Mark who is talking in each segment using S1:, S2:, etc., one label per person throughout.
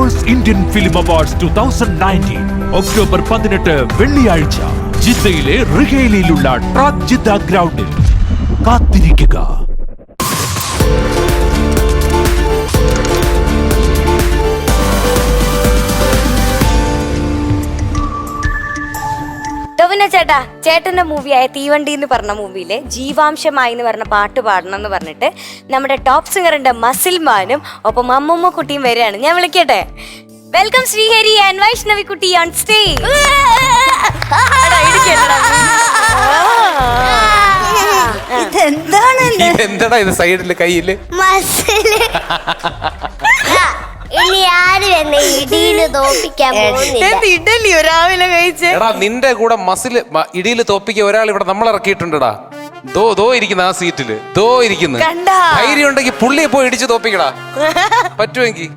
S1: First Indian film awards 2019 October 18 വെള്ളിയാഴ്ച ജിദ്ദയിലെ റിഹേലിയിലുള്ള track Jeddah ഗ്രൗണ്ടിൽ കാത്തിരിക്കുക.
S2: ടൊവിനോ ചേട്ടാ, ചേട്ടന്റെ മൂവിയായ തീവണ്ടി എന്ന് പറഞ്ഞ മൂവിയിലെ ജീവാംശമായി എന്ന് പറഞ്ഞ പാട്ട് പാടണം എന്ന് പറഞ്ഞിട്ട് നമ്മുടെ ടോപ്പ് സിംഗറിന്റെ മസിൽമാനും ഒപ്പം അമ്മമ്മ കുട്ടിയും വരികയാണ്. ഞാൻ വിളിക്കട്ടെ? വെൽക്കം ശ്രീഹരി ആൻഡ് വൈഷ്ണവി കുട്ടി ഓൺ സ്റ്റേജ്.
S3: എന്താടാ ഇത് സൈഡില് കയ്യില്
S4: ഇനി ആരും എന്നെ ഇടിയില് തോപ്പിക്കാൻ
S2: ഇഡലിയോ രാവിലെ കഴിച്ച്?
S3: എടാ നിന്റെ കൂടെ മസിൽ ഇടിയില് തോപ്പിക്കാൻ ഒരാൾ ഇവിടെ നമ്മൾ ഇറക്കിയിട്ടുണ്ടടാ. ദോ ഇരിക്കുന്ന ആ സീറ്റില് ദോ ഇരിക്കുന്നു. ധൈര്യം ഉണ്ടെങ്കിൽ പുള്ളിയെ പോയി ഇടിച്ച് തോപ്പിക്കടാ പറ്റുമെങ്കിൽ.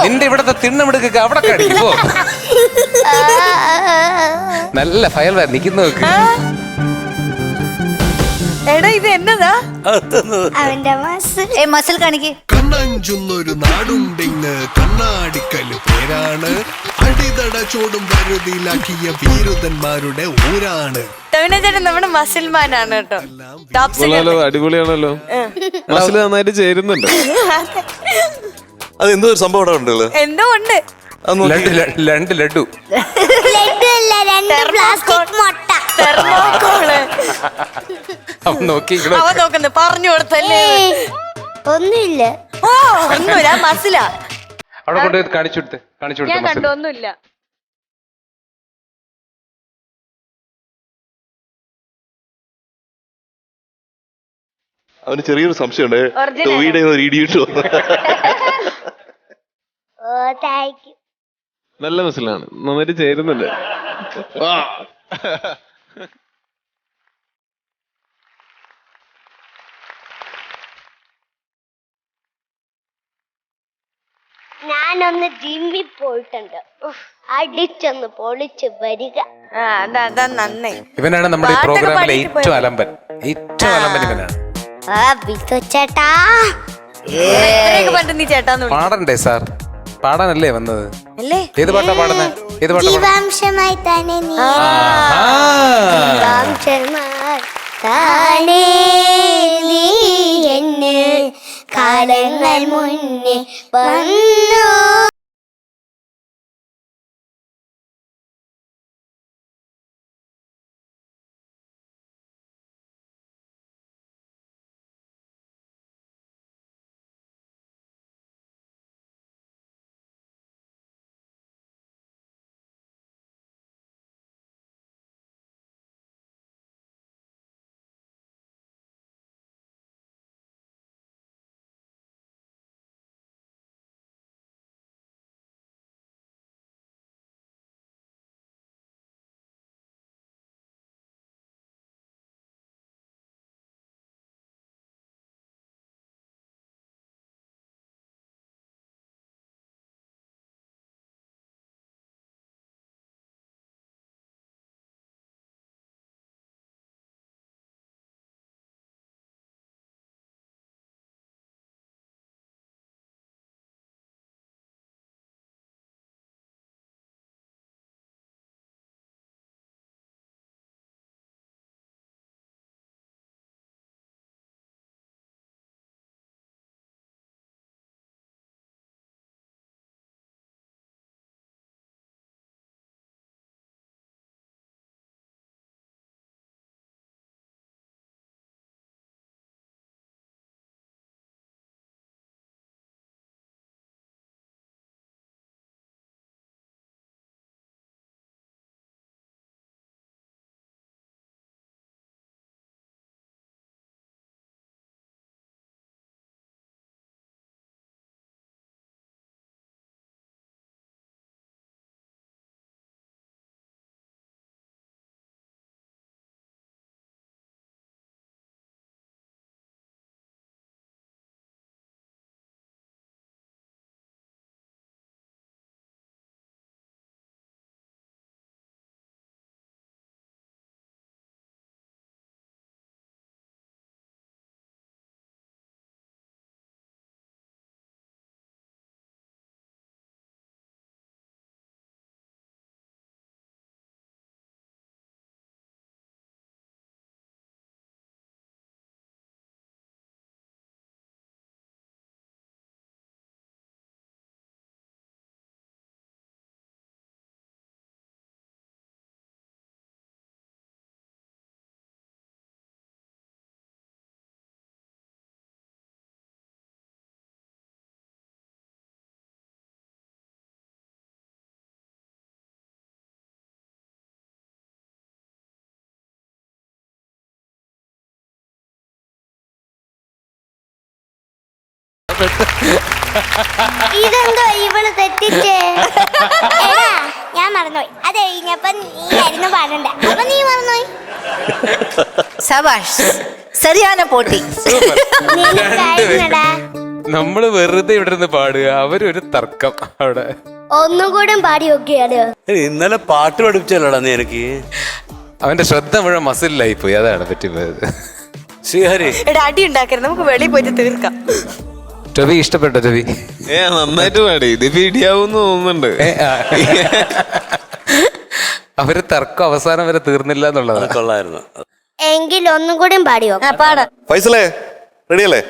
S3: നിന്റെ ഇവിടത്തെ തിണ്ണമെടുക്ക അവിടെ കടിക്കുമ്പോ നല്ല ഫയൽ നിൽക്കുന്ന നോക്ക്.
S2: എടാ ഇത് എന്നതാ?
S4: അവന്റെ മസിൽ കാണിക്ക്.
S5: കണ്ണഞ്ചുന്നൊരു നാടുണ്ടിങ് കണ്ണാടിക്കല് പേരാണ്. അടിതട ചോടും വരുതിയിലാക്കിയ വീരുതന്മാരുടെ ഊരാണ്.
S2: ടൊവിനോ ചേട്ടൻ നമ്മുടെ മസിൽമാനാണ് കേട്ടോ. Top singer
S6: അടിപൊളിയാണല്ലോ. മസിൽ നന്നായിട്ട് ചേരുന്നുണ്ട്.
S7: അത് എന്തോ ഒരു സംഭവം ഉണ്ടല്ലോ.
S2: എന്തോ ഉണ്ട്.
S3: രണ്ട് ലഡു
S4: പ്ലാസ്റ്റിക് മുട്ട
S2: നോക്കുന്നു പറഞ്ഞു കൊടുത്തല്ലേ?
S4: ഒന്നുമില്ല.
S2: ഓ ഒന്നുമില്ല, മസിലാ.
S3: അവിടെ കൊണ്ടുപോയി കാണിച്ചു
S2: ഞാൻ കണ്ടു, ഒന്നുമില്ല.
S7: അവന് ചെറിയൊരു സംശയമുണ്ട്.
S6: നല്ല മസിലാണ്, നന്നായിട്ട് ചേരുന്നുണ്ട്.
S4: ഞാനൊന്ന് ജിമ്മിൽ പോയിട്ടുണ്ട്. അടിച്ചൊന്ന് പൊളിച്ച് വരിക.
S2: അതാ നന്നേ.
S3: ഇവനാണ് നമ്മുടെ ഈ പ്രോഗ്രാമിലെ ഏറ്റവും അലമ്പൻ ഇവനാണ്.
S4: ചേട്ടാ
S2: പണ്ട് നീ ചേട്ടാന്ന്
S3: പാടണ്ടേ സാർ? പാടാനല്ലേ വന്നത്? ഏത് പാട്ടാ പാടുന്നത്?
S4: ജീവാംശമായി തന്നെ നീ എന്നിൽ കാലങ്ങൾ മുന്നേ വന്നു.
S3: ഇഷ്ടപ്പെട്ടു.
S4: ഇതെന്തോ ഇവള് തെറ്റിച്ചേ. എടാ, ഞാൻ മറന്നുപോയി. അത് കഴിഞ്ഞപ്പോ നീ ആയിരുന്നു പാടണ്ടേ, അപ്പൊ നീ മറന്നുപോയി.
S8: സബാഷ്, சரியான പോട്ടി.
S4: നിനക്കായിരുന്നടാ.
S3: നമ്മള് വെറുതെ ഇവിടെ നിന്ന് പാടുക, അവരൊരു തർക്കം അവിടെ.
S4: ഒന്നുകൂടെ പാടി നോക്കിയാലോ?
S9: ഇന്നലെ പാട്ട് പഠിപ്പിച്ചല്ലോടാ നീ എനിക്ക്.
S3: അവന്റെ ശ്രദ്ധ മുഴുവൻ മസിലായി പോയി, അതാണ് പറ്റിപ്പോയത്.
S9: ശ്രീഹരി,
S2: എടാ അടി ഉണ്ടാക്കരുത്, നമുക്ക് വെളിയിൽ പോയിട്ട് തീർക്കാം.
S3: രവി ഇഷ്ടപ്പെട്ടോ രവി?
S6: നന്നായിട്ട് പാടി. ഇതിപ്പോ ഇടിയാവൂന്ന് തോന്നുന്നുണ്ട്.
S3: അവര് തർക്കം അവസാനം വരെ തീർന്നില്ല എന്നുള്ളതാണ്.
S9: കൊള്ളായിരുന്നു.
S4: എങ്കിൽ ഒന്നും കൂടെ പാടി നോക്കാം.
S2: പാടാം.
S7: ഫൈസലേ, റെഡിയല്ലേ?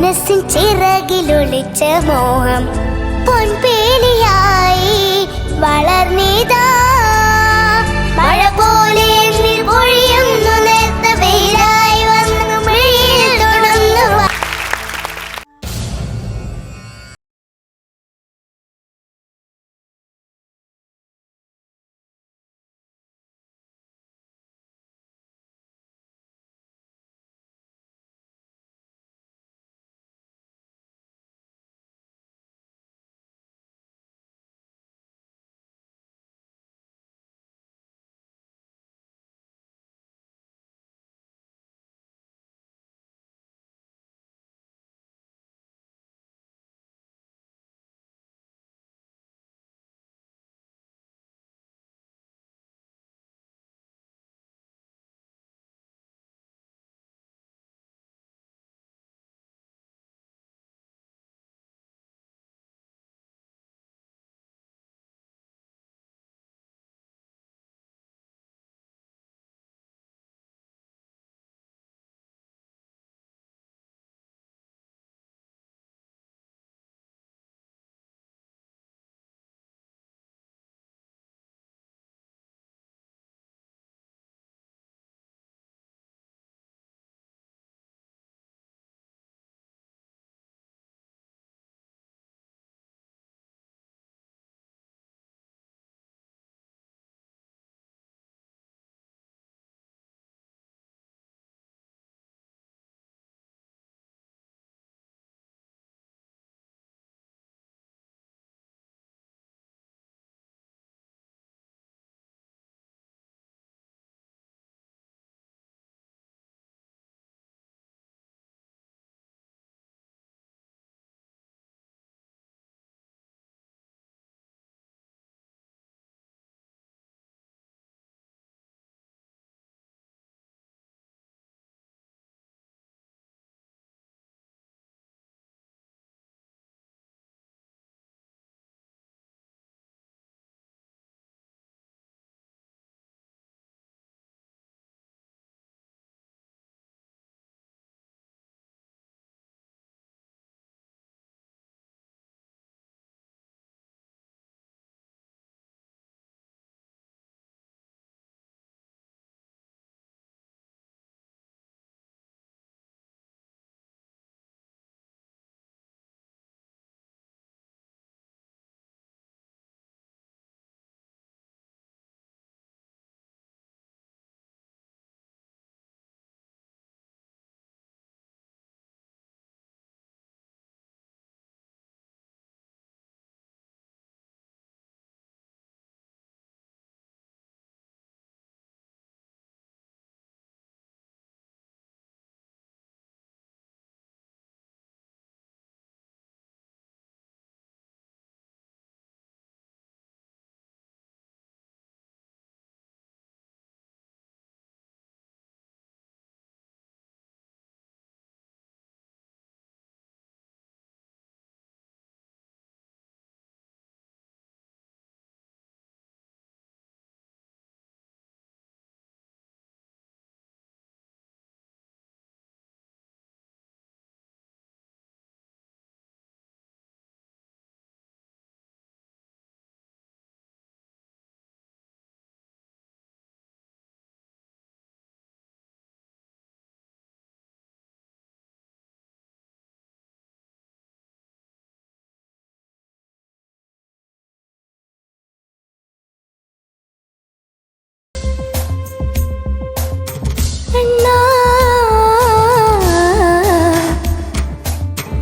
S4: മനസ്സിൻ ചിറകിലൊളിച്ച മോഹം പൊൻപേലിയായി വളർന്നിതാ മഴ പോലെ എന്നിൽ പൊഴിയുന്നു നേർത്ത വെയിലായി വന്നു മിഴിയിൽ തൊടുന്നു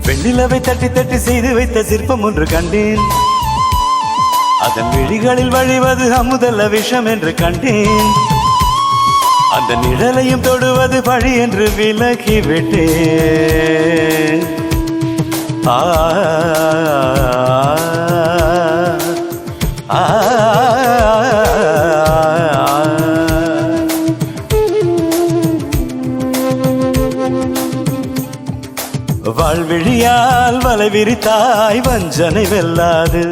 S10: வெண்ணிலவை தட்டி தட்டி செய்து வைத்த சிற்பம் ஒன்று கண்டேன். அதன் விழிகளில் வழிவது அமுதல்ல விஷம் என்று கண்டேன். அந்த நிழலையும் தொடுவது பழி என்று விலகி விட்டேன். ஆ வாழ்விழியால் வலை விரித்தாய் வஞ்சனை வெல்லாது.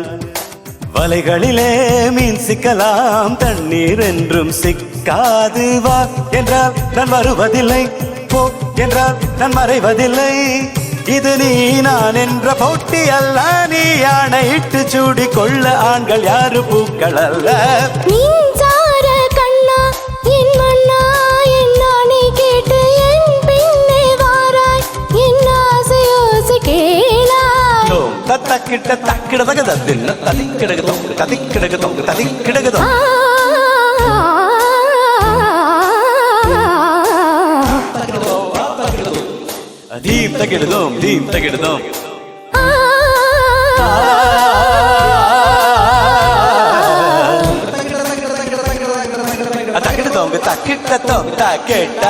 S10: வலைகளிலே மீன் சிக்கலாம், தண்ணீர் என்றும் சிக்காது. வா என்றால் நான் வருவதில்லை, போ என்றால் நான் மறைவதில்லை. இது நீ நான் என்ற போட்டி அல்ல, நீ ஆணையிட்டு சூடிக்கொள்ள ஆண்கள் யாரு பூக்கள் அல்ல.
S4: மின்சார கண்ணா என் மண்ணா என் நானே கேட்டு என் பின்னே வாராய் என் ஆசையோசி கேளாய்.
S10: தக்கிட்ட தக்கிடதக தத்தின்ன ததிக்கிடக தொங்கு ததிக்கிடக தொங்கு ததிக்கிடக தொங்கு. Theme தகிடுதோம் theme தகிடுதோம். தக்கிடுதோங்க தக்கிட்ட தொங்க தக்கிட்ட.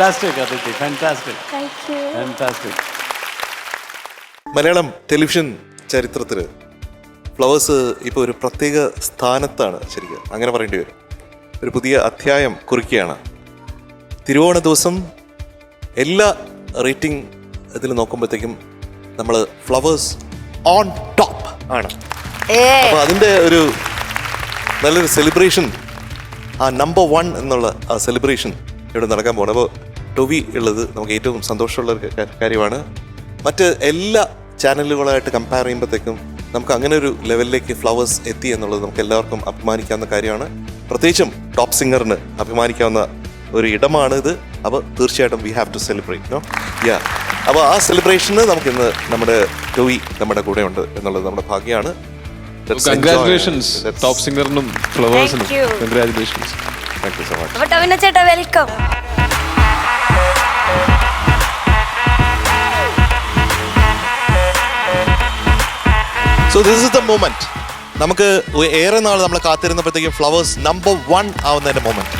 S10: Fantastic, Aditi. Fantastic.
S4: Thank you.
S10: Fantastic.
S7: Malayalam television ചരിത്രത്തിൽ ഫ്ലവേഴ്സ് ഇപ്പോൾ ഒരു പ്രത്യേക സ്ഥാനത്താണ്. ശരിക്കും അങ്ങനെ പറയേണ്ടി വരും. ഒരു പുതിയ അധ്യായം കുറിക്കുകയാണ്. തിരുവോണ ദിവസം എല്ലാ റേറ്റിംഗ് ഇതിൽ നോക്കുമ്പോഴത്തേക്കും നമ്മൾ ഫ്ലവേഴ്സ് ഓൺ ടോപ്പ് ആണ്. അപ്പോൾ അതിൻ്റെ ഒരു നല്ലൊരു സെലിബ്രേഷൻ, ആ നമ്പർ 1 എന്നുള്ള ആ സെലിബ്രേഷൻ ഇവിടെ നടക്കാൻ പോകണം. അപ്പോൾ ടൊവി ഉള്ളത് നമുക്ക് ഏറ്റവും സന്തോഷമുള്ള ഒരു കാര്യമാണ്. മറ്റ് എല്ലാ ചാനലുകളായിട്ട് കമ്പയർ ചെയ്യുമ്പോഴത്തേക്കും നമുക്ക് അങ്ങനെ ഒരു ലെവലിലേക്ക് ഫ്ലവേഴ്സ് എത്തി എന്നുള്ളത് നമുക്ക് എല്ലാവർക്കും അഭിമാനിക്കാവുന്ന കാര്യമാണ്. പ്രത്യേകിച്ചും ടോപ്പ് സിംഗറിന് അഭിമാനിക്കാവുന്ന ഒരു ഇടമാണ് ഇത്. അപ്പോൾ തീർച്ചയായിട്ടും we have to celebrate no. Yeah, അപ്പോൾ ആ സെലിബ്രേഷന് നമുക്കിന്ന് നമ്മുടെ ടൊവി നമ്മുടെ കൂടെ ഉണ്ട് എന്നുള്ളത് നമ്മുടെ ഭാഗ്യമാണ്.
S6: കൺഗ്രാറ്റുലേഷൻസ് ടോപ്പ് സിംഗറിനും ഫ്ലവേഴ്സിനും. Congratulations.
S7: Thank you so much.
S2: അപ്പോൾ ടവിന ചേട്ടാ welcome.
S7: So this is the moment. നമുക്ക് ഏറെ നാൾ നമ്മൾ കാത്തിരുന്നപ്പോഴത്തേക്കും ഫ്ലവേഴ്സ് നമ്പർ 1 ആവുന്നതിന്റെ moment.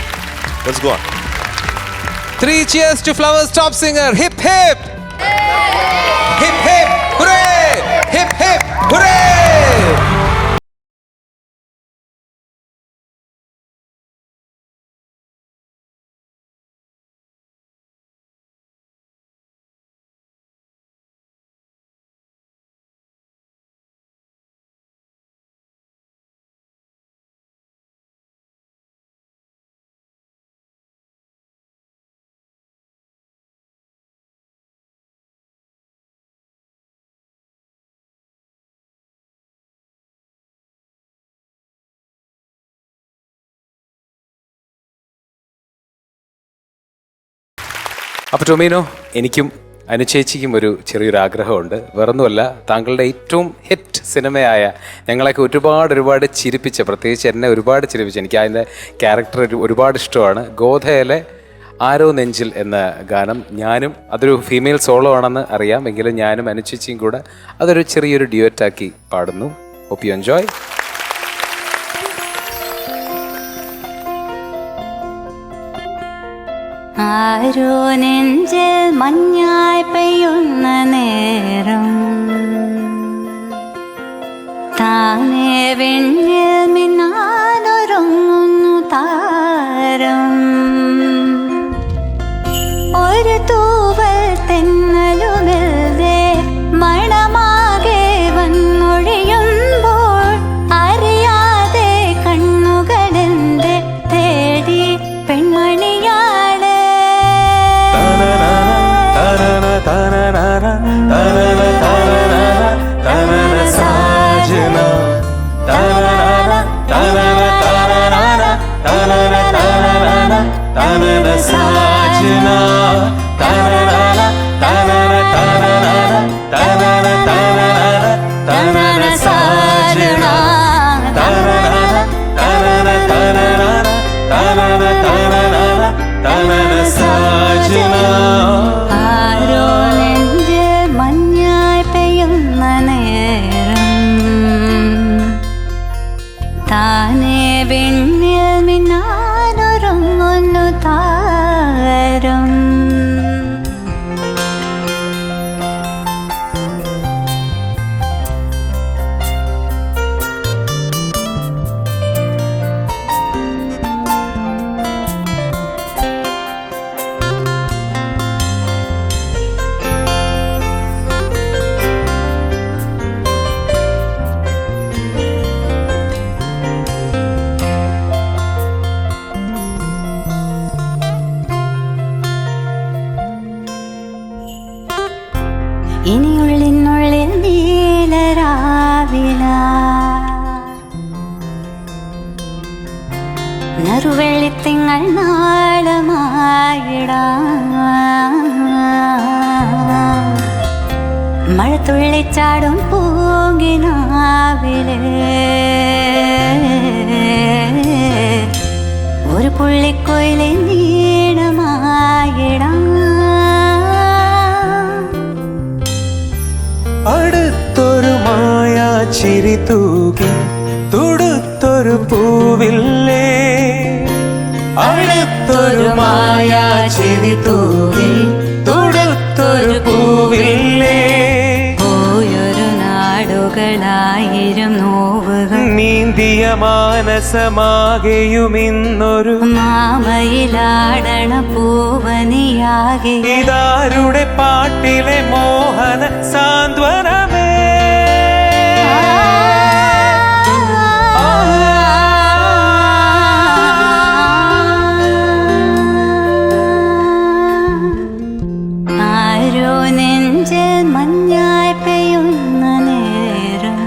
S7: Let's go on.
S3: 3 cheers to Flowers top singer. Hip hip. Hip hip. Hooray! Hip hip. Hooray! അപ്പോൾ ടൊമീനോ, എനിക്കും അനുചേച്ചിക്കും ഒരു ചെറിയൊരു ആഗ്രഹമുണ്ട്. വേറൊന്നുമല്ല, താങ്കളുടെ ഏറ്റവും ഹിറ്റ് സിനിമയായ ഞങ്ങളൊക്കെ ഒരുപാട് ചിരിപ്പിച്ച, പ്രത്യേകിച്ച് എന്നെ ഒരുപാട് ചിരിപ്പിച്ച, എനിക്ക് അതിൻ്റെ ക്യാരക്ടർ ഒരുപാട് ഇഷ്ടമാണ്, ഗോധയിലെ ആരോ നെഞ്ചിൽ എന്ന ഗാനം. ഞാനും അതൊരു ഫീമെയിൽ സോളോ ആണെന്ന് അറിയാം, എങ്കിലും ഞാനും അനുചേച്ചിയും കൂടെ അതൊരു ചെറിയൊരു ഡ്യുവറ്റാക്കി പാടുന്നു. Hope you enjoy.
S8: ആരോ നെഞ്ചിൽ മഞ്ഞായി പെയ്യുന്ന നേരം, താനേ വെണ്ണിൽ മിന്നാനൊരുങ്ങുന്നു താരം. ഒരു തൂവൽ തെന്നലുമെൽതേ മണമാകെ വന്നൊഴിയുമ്പോൾ അറിയാതെ കണ്ണുകളെന്റെ തേടി പെൺമണിയാണ്. സാജന സാജന ആരോ നെഞ്ച് മഞ്ഞായി പെയ്യുന്ന നേരം താനേ വിണ്ണിൽ മിന്നാനൊരുങ്ങുന്നു താരം. ഇനിയുള്ളിനുള്ളിൽ നീലരാവില നറുവെള്ളിത്തിങ്ങൾ നാളമായിടാം. മഴത്തുള്ളിച്ചാടും പൂങ്കിനാവിലെ ഒരു പുള്ളിക്കൊയിലെ നീണമായിടാം.
S10: അടുത്തൊരു മായാ ചിരി തൂകി തുടുത്തൊരു പൂവില്ലേ. അടുത്തൊരു മായാ ചിരി തൂകി തുടുത്തൊരു പൂവില്ലേ.
S8: പോയൊരു നാടുകളായിരം നോവുകൾ
S10: നീന്തിയ മാനസമാകെയും ഇന്നൊരു
S8: മാമയിലാടണ പൂവനിയാകെ.
S10: ഇതാരുടെ പാട്ടിലെ മോഹന സാന്ത്വനമേ.
S8: ആരോ നെഞ്ചിൽ മഞ്ഞായി പെയ്യുന്ന നേരം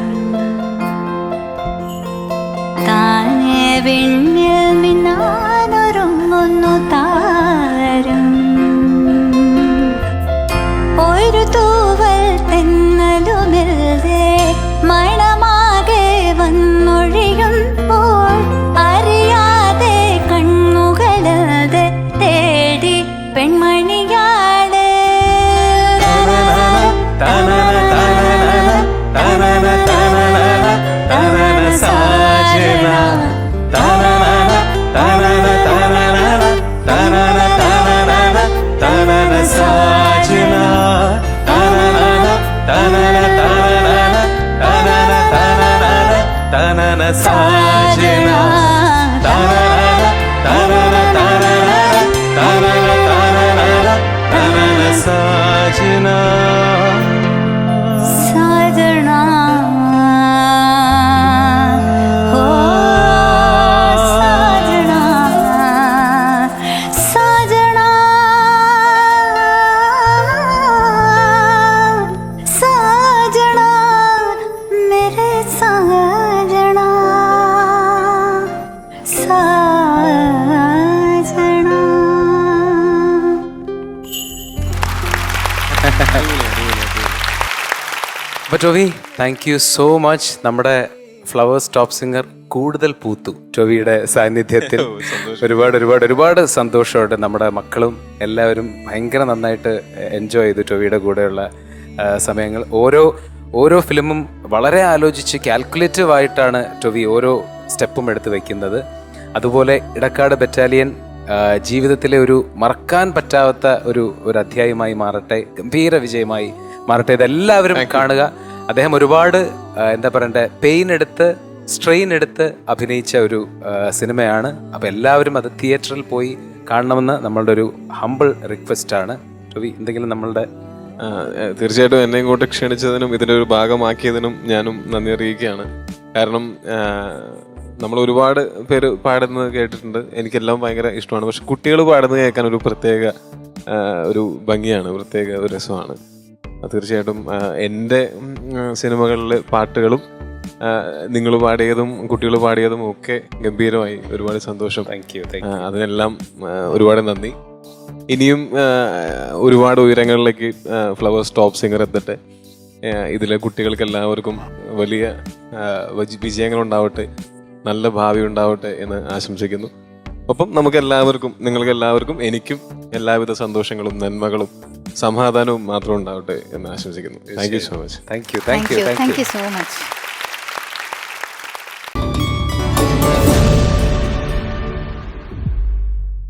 S8: താനേ വിണ്ണിൽ മിന്നാനൊരുങ്ങുന്നു താരം. ഒരു തൂവൽ തെന്നലുമില്ലേ മണമാകെ വന്നൊഴിയുമ്പോൾ അറിയാതെ കണ്ണുകളത് തേടി പെൺമണിയാള്. സാജനാ ഓ സാജനാ സാജനാ സാജനാ മേരെ സാജനാ സാജനാ.
S3: അപ്പൊ ടോവി, താങ്ക് യു സോ മച്ച്. നമ്മുടെ ഫ്ലവേഴ്സ് ടോപ്പ് സിംഗർ കൂടുതൽ പൂത്തു ടോവിയുടെ സാന്നിധ്യത്തിൽ. ഒരുപാട് ഒരുപാട് ഒരുപാട് സന്തോഷമുണ്ട്. നമ്മുടെ മക്കളും എല്ലാവരും ഭയങ്കര നന്നായിട്ട് എൻജോയ് ചെയ്തു ടോവിയുടെ കൂടെയുള്ള സമയങ്ങൾ. ഓരോ ഫിലിമും വളരെ ആലോചിച്ച് കാൽക്കുലേറ്റീവ് ആയിട്ടാണ് ടോവി ഓരോ സ്റ്റെപ്പും എടുത്ത് വെക്കുന്നത്. അതുപോലെ ഇടക്കാട് ബറ്റാലിയൻ ജീവിതത്തിലെ ഒരു മറക്കാൻ പറ്റാത്ത ഒരു അധ്യായമായി മാറട്ടെ, ഗംഭീര വിജയമായി മാറട്ടെ. ഇതെല്ലാവരും കാണുക. അദ്ദേഹം ഒരുപാട് എന്താ പറയണ്ടേ, പെയിൻ എടുത്ത് സ്ട്രെയിൻ എടുത്ത് അഭിനയിച്ച ഒരു സിനിമയാണ്. അപ്പം എല്ലാവരും അത് തിയേറ്ററിൽ പോയി കാണണമെന്ന് നമ്മളുടെ ഒരു ഹംബിൾ റിക്വസ്റ്റ് ആണ്. ടോവി, എന്തെങ്കിലും നമ്മളുടെ
S6: തീർച്ചയായിട്ടും എന്നെ ഇങ്ങോട്ട് ക്ഷണിച്ചതിനും ഇതിൻ്റെ ഒരു ഭാഗമാക്കിയതിനും ഞാനും നന്ദി അറിയിക്കുകയാണ്. കാരണം നമ്മൾ ഒരുപാട് പേര് പാടുന്നത് കേട്ടിട്ടുണ്ട്, എനിക്കെല്ലാം ഭയങ്കര ഇഷ്ടമാണ്. പക്ഷെ കുട്ടികൾ പാടുന്നത് കേൾക്കാൻ ഒരു പ്രത്യേക ഒരു ഭംഗിയാണ്, പ്രത്യേക ഒരു രസമാണ്. തീർച്ചയായിട്ടും എൻ്റെ സിനിമകളിലെ പാട്ടുകളും നിങ്ങൾ പാടിയതും കുട്ടികൾ പാടിയതും ഒക്കെ ഗംഭീരമായി. ഒരുപാട് സന്തോഷം.
S3: Thank you.
S6: അതിനെല്ലാം ഒരുപാട് നന്ദി. ഇനിയും ഒരുപാട് ഉയരങ്ങളിലേക്ക് ഫ്ലവേഴ്സ് ടോപ്പ് സിംഗർ എത്തട്ടെ. ഇതിലെ കുട്ടികൾക്ക് എല്ലാവർക്കും വലിയ വിജയങ്ങൾ ഉണ്ടാവട്ടെ, നല്ല ഭാവി ഉണ്ടാവട്ടെ എന്ന് ആശംസിക്കുന്നു. ഒപ്പം നമുക്ക് എല്ലാവർക്കും, നിങ്ങൾക്ക് എല്ലാവർക്കും, എനിക്കും എല്ലാവിധ സന്തോഷങ്ങളും നന്മകളും സമാധാനവും മാത്രം ഉണ്ടാവട്ടെ എന്ന് ആശംസിക്കുന്നു. Thank you so much.
S3: Thank you
S8: thank you so much.